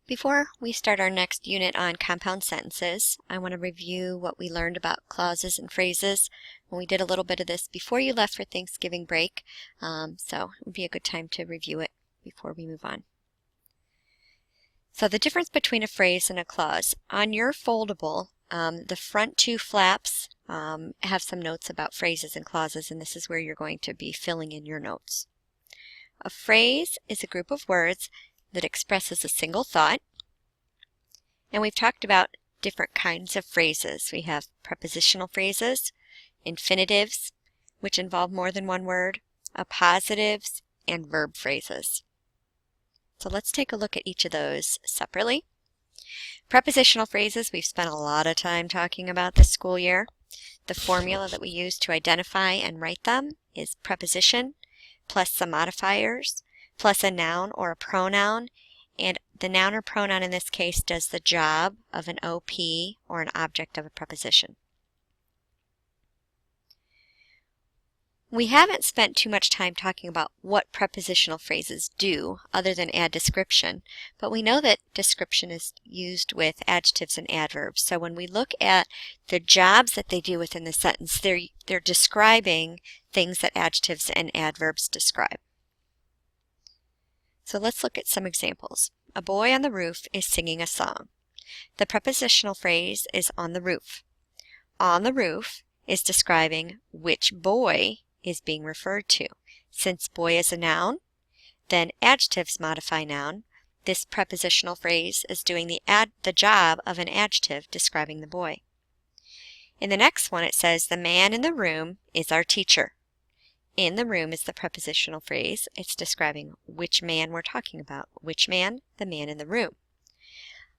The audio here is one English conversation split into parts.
Before we start our next unit on compound sentences, I want to review what we learned about clauses and phrases. We did a little bit of this before you left for Thanksgiving break, so it would be a good time to review it before we move on. So the difference between a phrase and a clause. On your foldable, the front two flaps have some notes about phrases and clauses, and this is where you're going to be filling in your notes. A phrase is a group of words that expresses a single thought. And we've talked about different kinds of phrases. We have prepositional phrases, infinitives, which involve more than one word, appositives, and verb phrases. So let's take a look at each of those separately. Prepositional phrases, we've spent a lot of time talking about this school year. The formula that we use to identify and write them is preposition plus some modifiers plus a noun or a pronoun, and the noun or pronoun in this case does the job of an OP or an object of a preposition. We haven't spent too much time talking about what prepositional phrases do other than add description, but we know that description is used with adjectives and adverbs. So when we look at the jobs that they do within the sentence, they're describing things that adjectives and adverbs describe. So let's look at some examples. A boy on the roof is singing a song. The prepositional phrase is on the roof. On the roof is describing which boy is being referred to. Since boy is a noun, then adjectives modify noun. This prepositional phrase is doing the job of an adjective describing the boy. In the next one it says the man in the room is our teacher. In the room is the prepositional phrase. It's describing which man we're talking about. Which man? The man in the room.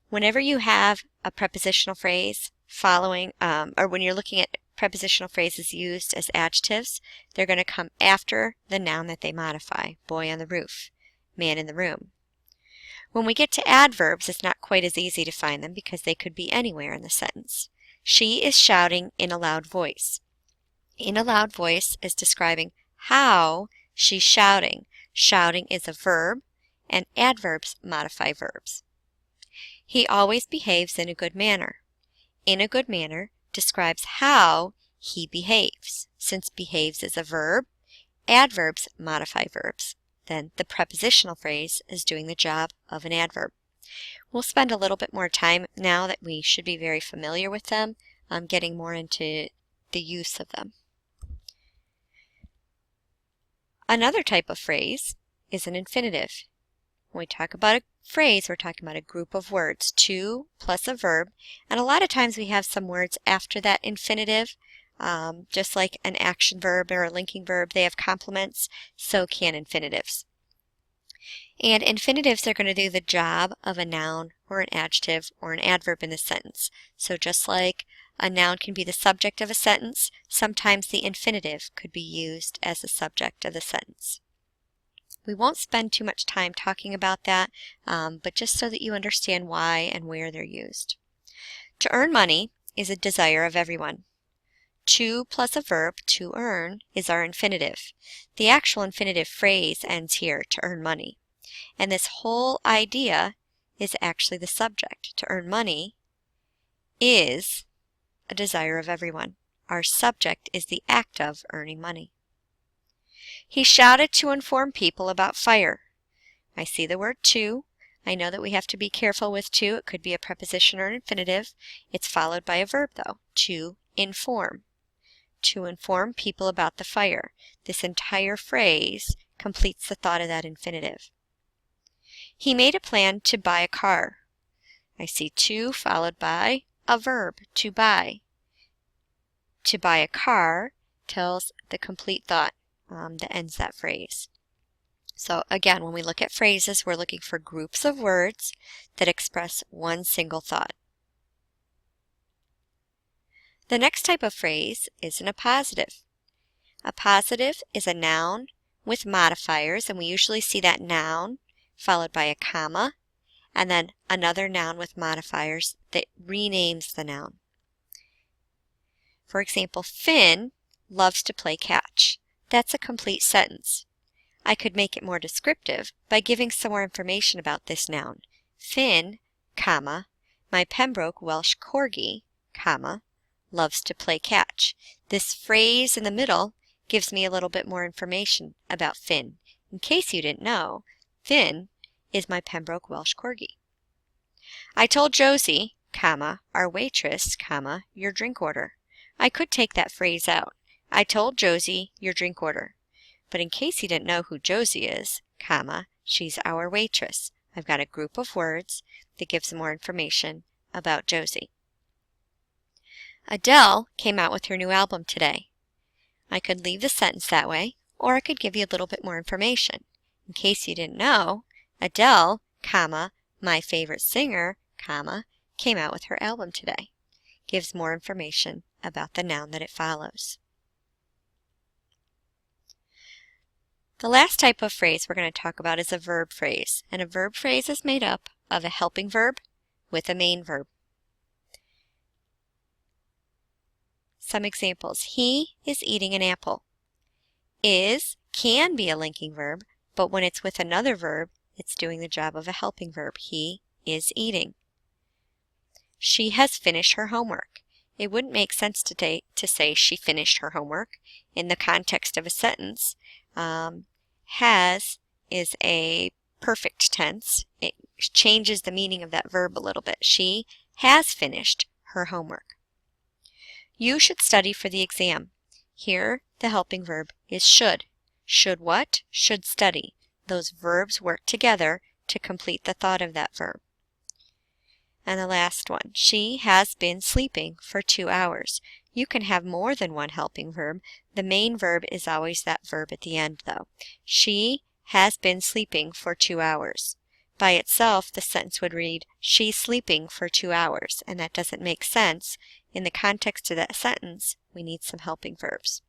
Whenever you have a prepositional phrase following, or when you're looking at prepositional phrases used as adjectives, they're going to come after the noun that they modify. Boy on the roof, man in the room. When we get to adverbs, it's not quite as easy to find them because they could be anywhere in the sentence. She is shouting in a loud voice. In a loud voice is describing how she's shouting. Shouting is a verb, and adverbs modify verbs. He always behaves in a good manner. In a good manner describes how he behaves. Since behaves is a verb, adverbs modify verbs. Then the prepositional phrase is doing the job of an adverb. We'll spend a little bit more time now that we should be very familiar with them, getting more into the use of them. Another type of phrase is an infinitive. When we talk about a phrase, we're talking about a group of words, two plus a verb, and a lot of times we have some words after that infinitive, just like an action verb or a linking verb, they have complements, so can infinitives. And infinitives are going to do the job of a noun or an adjective or an adverb in the sentence. So just like a noun can be the subject of a sentence, sometimes the infinitive could be used as the subject of the sentence. We won't spend too much time talking about that, but just so that you understand why and where they're used. To earn money is a desire of everyone. To plus a verb, to earn, is our infinitive. The actual infinitive phrase ends here, to earn money. And this whole idea is actually the subject. To earn money is a desire of everyone. Our subject is the act of earning money. He shouted to inform people about fire. I see the word to. I know that we have to be careful with to. It could be a preposition or an infinitive. It's followed by a verb though. To inform. To inform people about the fire. This entire phrase completes the thought of that infinitive. He made a plan to buy a car. I see to followed by a verb, to buy. To buy a car tells the complete thought that ends that phrase. So again, when we look at phrases, we're looking for groups of words that express one single thought. The next type of phrase is an appositive. Appositive is a noun with modifiers, and we usually see that noun followed by a comma, and then another noun with modifiers that renames the noun. For example, Finn loves to play catch. That's a complete sentence. I could make it more descriptive by giving some more information about this noun. Finn, comma, my Pembroke Welsh Corgi, comma, loves to play catch. This phrase in the middle gives me a little bit more information about Finn. In case you didn't know, Finn is my Pembroke Welsh Corgi. I told Josie, comma, our waitress, comma, your drink order. I could take that phrase out. I told Josie your drink order. But in case you didn't know who Josie is, comma, she's our waitress. I've got a group of words that gives more information about Josie. Adele came out with her new album today. I could leave the sentence that way, or I could give you a little bit more information. In case you didn't know, Adele, comma, my favorite singer, comma, came out with her album today. Gives more information about the noun that it follows. The last type of phrase we're going to talk about is a verb phrase, and a verb phrase is made up of a helping verb with a main verb. Some examples. He is eating an apple. Is can be a linking verb, but when it's with another verb, it's doing the job of a helping verb. He is eating. She has finished her homework. It wouldn't make sense today to say she finished her homework in the context of a sentence. Has is a perfect tense. It changes the meaning of that verb a little bit. She has finished her homework. You should study for the exam. Here, the helping verb is should. Should what? Should study. Those verbs work together to complete the thought of that verb. And the last one, she has been sleeping for 2 hours. You can have more than one helping verb. The main verb is always that verb at the end, though. She has been sleeping for 2 hours. By itself, the sentence would read, she's sleeping for 2 hours, and that doesn't make sense. In the context of that sentence, we need some helping verbs.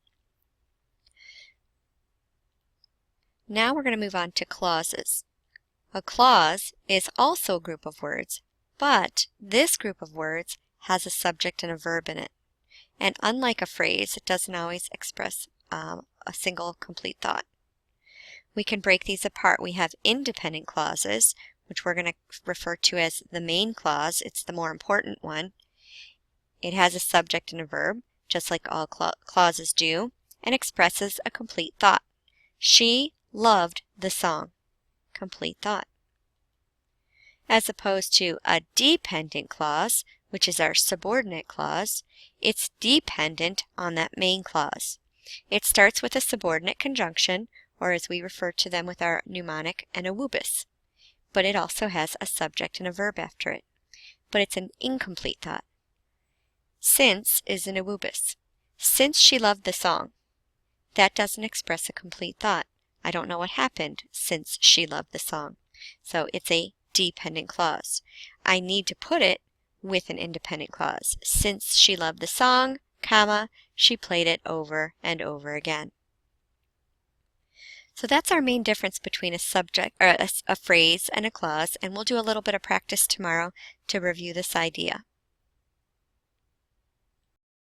Now we're going to move on to clauses. A clause is also a group of words, but this group of words has a subject and a verb in it. And unlike a phrase, it doesn't always express a single complete thought. We can break these apart. We have independent clauses, which we're going to refer to as the main clause. It's the more important one. It has a subject and a verb, just like all clauses do, and expresses a complete thought. She loved the song. Complete thought. As opposed to a dependent clause, which is our subordinate clause, it's dependent on that main clause. It starts with a subordinate conjunction, or as we refer to them with our mnemonic, an awubis. But it also has a subject and a verb after it. But it's an incomplete thought. Since is an awubis. Since she loved the song. That doesn't express a complete thought. I don't know what happened since she loved the song. So it's a dependent clause. I need to put it with an independent clause. Since she loved the song, comma, she played it over and over again. So that's our main difference between a subject or a phrase and a clause, and we'll do a little bit of practice tomorrow to review this idea.